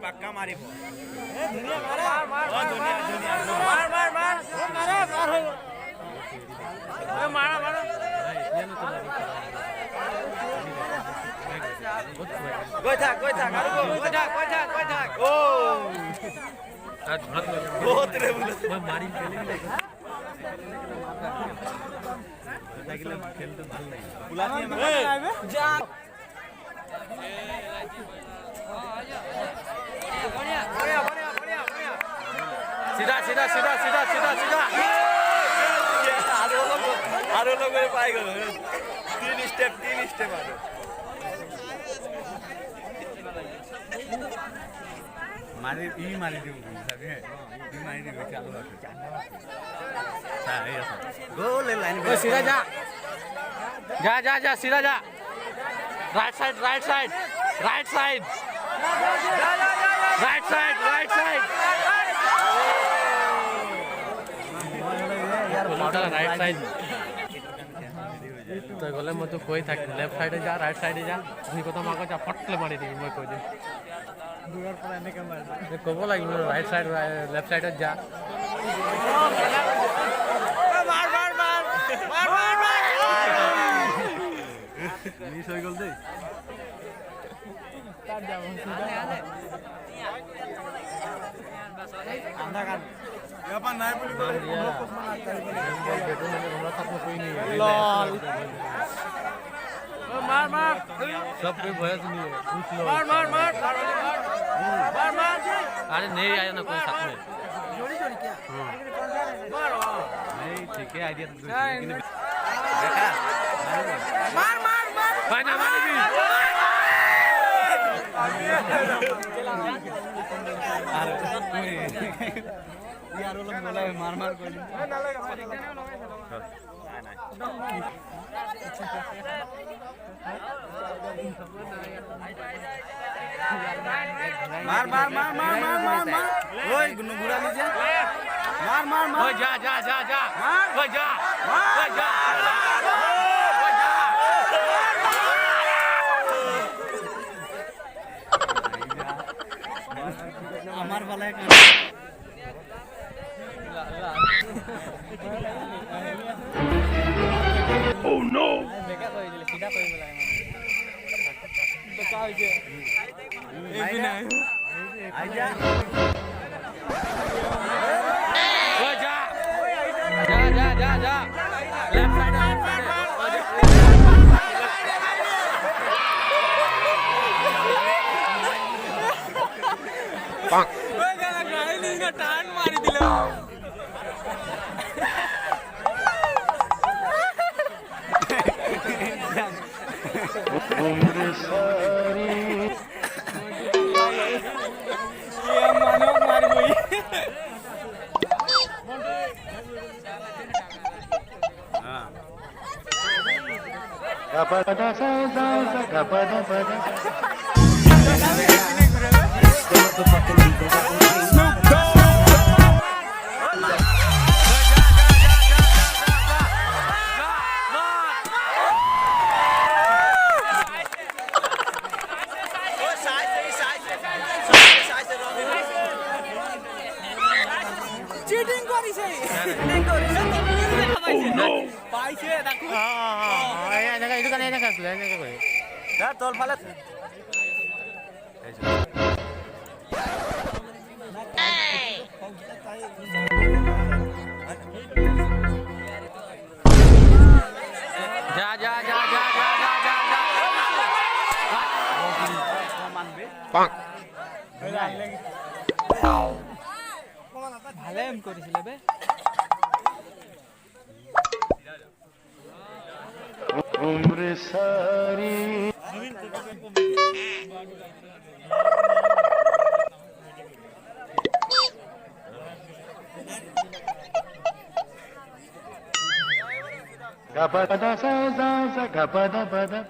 পাক্কা মাৰিব ধুনীয়া মাৰে ধুনীয়া ধুনীয়া মাৰ মাৰ মাৰ মাৰে মাৰ হৈ মাৰা মাৰা গৈ থাক আৰু গৈ থাক ও বহুত ৰে বোলে মই মাৰিম লাগিলে খেলটো ভাল লাগে বুলানি যা সিধা আৰু অলপ পাই গ'ল তিন ষ্টেপ আৰু মাৰি দিম চাবি মাৰি দিম চালু গ'ল লাইন सीधा जा सीधा जा राइट साइड राइट साइड तो गले मैं तो कोई था लेफ्ट साइड जा राइट साइड जा तुम कत आगे जा फटले मारि दी मैं कह दी दूर पर एने के मार कब लगे राइट साइड लेफ्ट साइड जा মিস হয়ে গেল দেই কাট যাব আন্দা কাট ইয়াপা নাই বুলি मार सब कोई भय सुनिए पूछ लो मार अरे नहीं आया ना कोई साथ में क्या मार नहीं ठीक है आइडिया तो দেখা मार भाई ना मारी भी यार वो लोग बोला मार कोई मार ओए गुड़ा लीजिए मार ओए जा ओए जा আমার বেলায় Oh no बेका कहि दिले सीधा कहि बोला तो का होय जे ए भी नहीं आइजा ओए जा लेफ्ट साइड ओए गाना गाई नहीं का टान मारी दिले उम्र सारी ये मानो मार गई हां गपदा सा गपदा पदा चीटिंग करिছে পাইছে দেখো এই জায়গা এই দোকানে দেখা আসলে এনেকে কই यार তোর ফালে जा মানবে পাক ভালে এম কৰিছিলে বে उम्र सारी गपदा सा गपदा पदा